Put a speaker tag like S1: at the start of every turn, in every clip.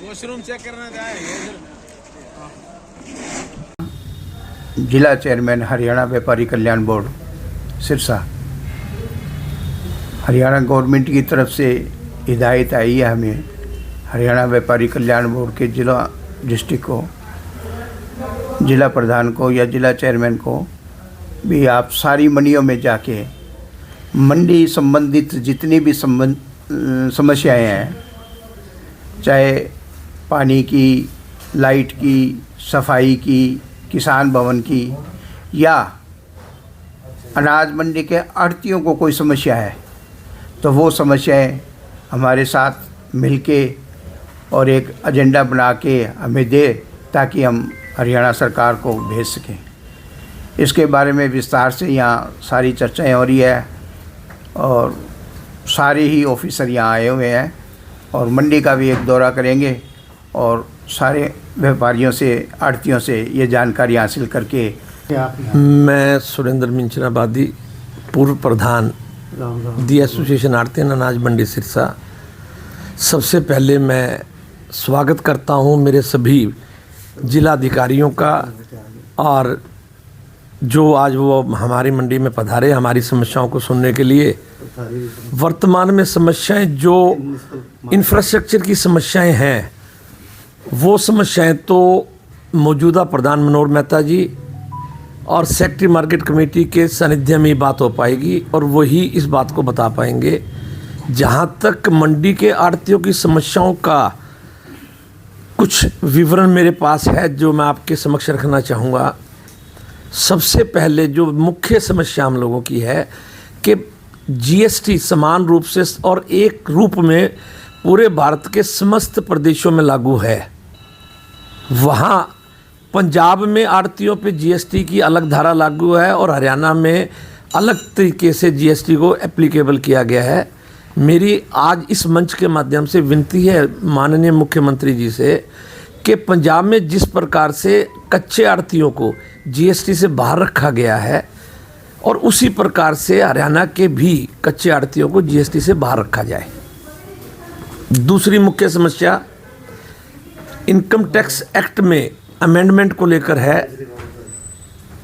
S1: Washroom check करना जाए।
S2: जिला चेयरमैन हरियाणा व्यापारी कल्याण बोर्ड सिरसा। हरियाणा गवर्नमेंट की तरफ से हिदायत आई है हमें, हरियाणा व्यापारी कल्याण बोर्ड के जिला डिस्ट्रिक्ट को, जिला प्रधान को या जिला चेयरमैन को भी आप सारी मंडियों में जाके मंडी संबंधित जितनी भी समस्याएं हैं, चाहे पानी की, लाइट की, सफाई की, किसान भवन की या अनाज मंडी के आढ़तियों को कोई समस्या है तो वो समस्याएं हमारे साथ मिलके और एक एजेंडा बना के हमें दे, ताकि हम हरियाणा सरकार को भेज सकें। इसके बारे में विस्तार से यहाँ सारी चर्चाएं हो रही है और सारे ही ऑफिसर यहाँ आए हुए हैं और मंडी का भी एक दौरा करेंगे और सारे व्यापारियों से, आढ़तियों से ये जानकारी हासिल करके।
S3: मैं सुरेंद्र मिंचनाबादी, पूर्व प्रधान दी एसोसिएशन आढ़ती अनाज मंडी सिरसा। सबसे पहले मैं स्वागत करता हूं मेरे सभी जिलाधिकारियों का, और जो आज वो हमारी मंडी में पधारे हमारी समस्याओं को सुनने के लिए। वर्तमान में समस्याएं जो इंफ्रास्ट्रक्चर की समस्याएं हैं, वो समस्याएं तो मौजूदा प्रधान मनोहर मेहता जी और सेक्रेटरी मार्केट कमेटी के सानिध्य में ही बात हो पाएगी और वही इस बात को बता पाएंगे। जहां तक मंडी के आढ़तियों की समस्याओं का कुछ विवरण मेरे पास है जो मैं आपके समक्ष रखना चाहूँगा। सबसे पहले जो मुख्य समस्या हम लोगों की है कि जीएसटी समान रूप से और एक रूप में पूरे भारत के समस्त प्रदेशों में लागू है। वहाँ पंजाब में आढ़तियों पे जीएसटी की अलग धारा लागू है और हरियाणा में अलग तरीके से जीएसटी को एप्लीकेबल किया गया है। मेरी आज इस मंच के माध्यम से विनती है माननीय मुख्यमंत्री जी से कि पंजाब में जिस प्रकार से कच्चे आढ़तियों को जीएसटी से बाहर रखा गया है और उसी प्रकार से हरियाणा के भी कच्चे आढ़तियों को जीएसटी से बाहर रखा जाए। दूसरी मुख्य समस्या इनकम टैक्स एक्ट में अमेंडमेंट को लेकर है।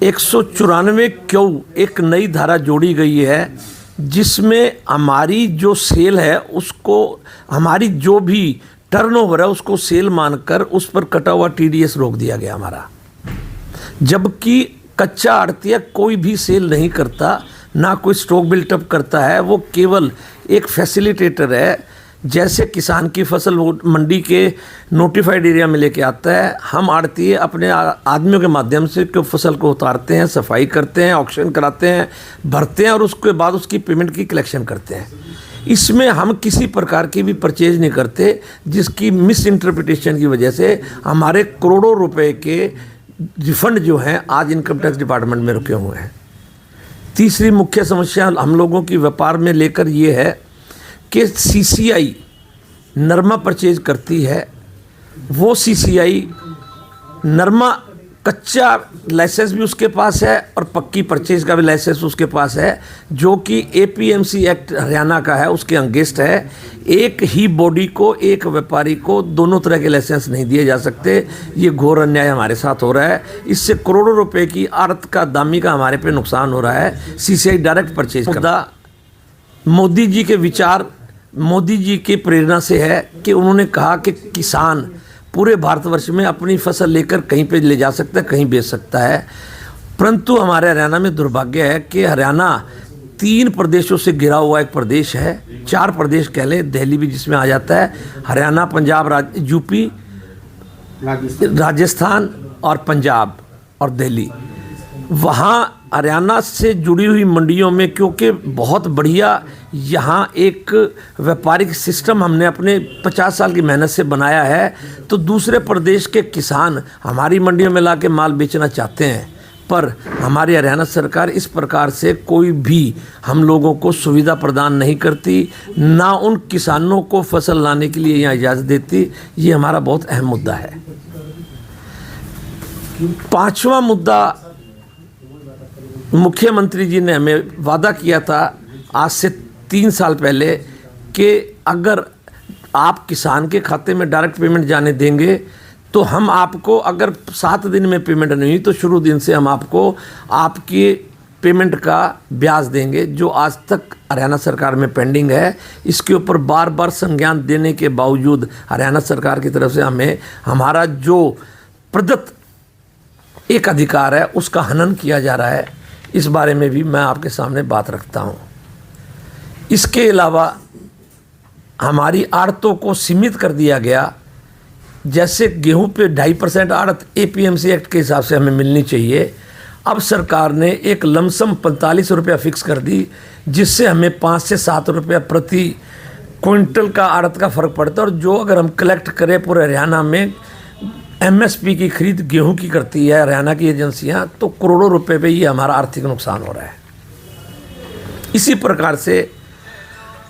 S3: 194 क्यों एक नई धारा जोड़ी गई है जिसमें हमारी जो सेल है उसको, हमारी जो भी टर्नओवर है उसको सेल मानकर उस पर कटा हुआ टीडीएस रोक दिया गया हमारा। जबकि कच्चा आढ़तिया कोई भी सेल नहीं करता, ना कोई स्टॉक बिल्टअप करता है, वो केवल एक फैसिलिटेटर है। जैसे किसान की फसल वो मंडी के नोटिफाइड एरिया में लेके आता है, हम आढ़ती अपने आदमियों के माध्यम से क्यों फसल को उतारते हैं, सफाई करते हैं, ऑक्शन कराते हैं, भरते हैं और उसके बाद उसकी पेमेंट की कलेक्शन करते हैं। इसमें हम किसी प्रकार की भी परचेज नहीं करते, जिसकी मिस इंटरप्रिटेशन की वजह से हमारे करोड़ों रुपए के रिफंड जो हैं आज इनकम टैक्स डिपार्टमेंट में रुके हुए हैं। तीसरी मुख्य समस्या हम लोगों की व्यापार में लेकर ये है कि सीसीआई नरमा परचेज करती है। वो सीसीआई नरमा कच्चा लाइसेंस भी उसके पास है और पक्की परचेज का भी लाइसेंस उसके पास है, जो कि एपीएमसी एक्ट हरियाणा का है, उसके अगेंस्ट है। एक ही बॉडी को, एक व्यापारी को दोनों तरह के लाइसेंस नहीं दिए जा सकते। ये घोर अन्याय हमारे साथ हो रहा है। इससे करोड़ों रुपए की आड़त का, दामी का हमारे पे नुकसान हो रहा है। सीसीआई डायरेक्ट परचेज करता। मोदी जी के विचार, मोदी जी की प्रेरणा से है कि उन्होंने कहा कि किसान पूरे भारतवर्ष में अपनी फसल लेकर कहीं पे ले जा सकता है, कहीं बेच सकता है। परंतु हमारे हरियाणा में दुर्भाग्य है कि हरियाणा 3 प्रदेशों से घिरा हुआ एक प्रदेश है, 4 प्रदेश कह लें, दिल्ली भी जिसमें आ जाता है। हरियाणा, पंजाब, यूपी, राजस्थान और पंजाब और दिल्ली। वहाँ हरियाणा से जुड़ी हुई मंडियों में क्योंकि बहुत बढ़िया यहाँ एक व्यापारिक सिस्टम हमने अपने 50 साल की मेहनत से बनाया है, तो दूसरे प्रदेश के किसान हमारी मंडियों में लाके माल बेचना चाहते हैं। पर हमारी हरियाणा सरकार इस प्रकार से कोई भी हम लोगों को सुविधा प्रदान नहीं करती, ना उन किसानों को फसल लाने के लिए यहाँ इजाज़त देती। ये हमारा बहुत अहम मुद्दा है। 5वां मुद्दा, मुख्यमंत्री जी ने हमें वादा किया था आज से 3 साल पहले कि अगर आप किसान के खाते में डायरेक्ट पेमेंट जाने देंगे तो हम आपको, अगर 7 दिन में पेमेंट नहीं हुई तो शुरू दिन से हम आपको आपकी पेमेंट का ब्याज देंगे, जो आज तक हरियाणा सरकार में पेंडिंग है। इसके ऊपर बार बार संज्ञान देने के बावजूद हरियाणा सरकार की तरफ से हमें हमारा जो प्रदत्त एक अधिकार है उसका हनन किया जा रहा है। इस बारे में भी मैं आपके सामने बात रखता हूँ। इसके अलावा हमारी आड़तों को सीमित कर दिया गया। जैसे गेहूं पे 2.5% आड़त APMC एक्ट के हिसाब से हमें मिलनी चाहिए, अब सरकार ने एक लमसम 45 रुपया फिक्स कर दी, जिससे हमें 5 से 7 रुपया प्रति क्विंटल का आड़त का फ़र्क पड़ता है। और जो अगर हम कलेक्ट करें पूरे हरियाणा में, MSP की खरीद गेहूं की करती है हरियाणा की एजेंसियां, तो करोड़ों रुपए पे ये हमारा आर्थिक नुकसान हो रहा है। इसी प्रकार से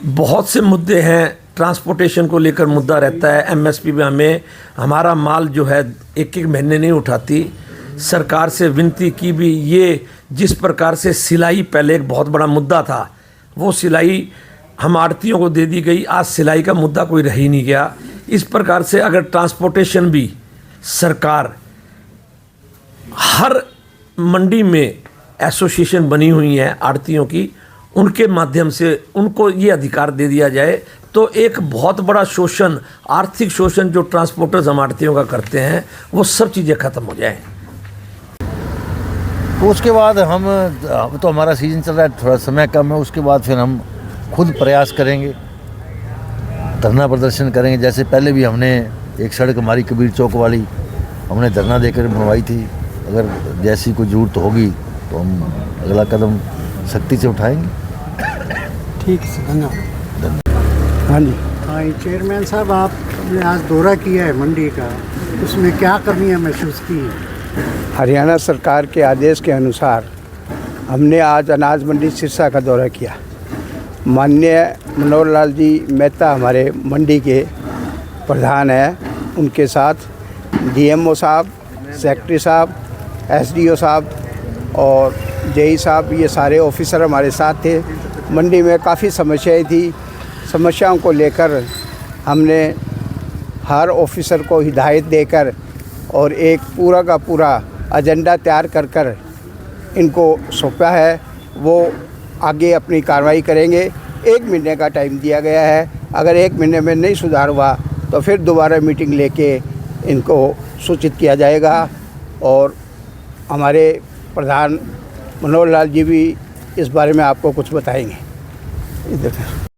S3: बहुत से मुद्दे हैं। ट्रांसपोर्टेशन को लेकर मुद्दा रहता है। MSP में हमें हमारा माल जो है 1-1 महीने नहीं उठाती। सरकार से विनती की भी, ये जिस प्रकार से सिलाई पहले एक बहुत बड़ा मुद्दा था, वो सिलाई हम आड़तियों को दे दी गई। आज सिलाई का मुद्दा कोई रह ही नहीं गया। इस प्रकार से अगर ट्रांसपोर्टेशन भी सरकार, हर मंडी में एसोसिएशन बनी हुई है आड़तियों की, उनके माध्यम से उनको ये अधिकार दे दिया जाए तो एक बहुत बड़ा शोषण, आर्थिक शोषण जो ट्रांसपोर्टर्स हम आड़तियों का करते हैं, वो सब चीज़ें खत्म हो जाएं।
S4: तो उसके बाद हम तो हमारा सीज़न चल रहा है, थोड़ा समय कम है, उसके बाद फिर हम खुद प्रयास करेंगे, धरना प्रदर्शन करेंगे। जैसे पहले भी हमने एक सड़क हमारी कबीर चौक वाली हमने धरना देकर बनवाई थी। अगर जैसी कोई ज़रूरत होगी तो हम अगला कदम सख्ती से उठाएंगे।
S5: ठीक है, धन्यवाद।
S2: हाँ जी।
S5: हाँ, चेयरमैन साहब, आपने आज दौरा किया है मंडी का, उसमें क्या कमियां महसूस की हैं?
S2: हरियाणा सरकार के आदेश के अनुसार हमने आज अनाज मंडी सिरसा का दौरा किया। माननीय मनोहर लाल जी मेहता हमारे मंडी के प्रधान हैं, उनके साथ DMO साहब, सेक्रेटरी साहब, SDO साहब और JE साहब, ये सारे ऑफिसर हमारे साथ थे। मंडी में काफ़ी समस्याएं थी। समस्याओं को लेकर हमने हर ऑफिसर को हिदायत देकर और एक पूरा का पूरा एजेंडा तैयार कर इनको सौंपा है। वो आगे अपनी कार्रवाई करेंगे। 1 महीने का टाइम दिया गया है। अगर 1 महीने में नहीं सुधार हुआ तो फिर दोबारा मीटिंग लेके इनको सूचित किया जाएगा। और हमारे प्रधान मनोहर लाल जी भी इस बारे में आपको कुछ बताएंगे। इधर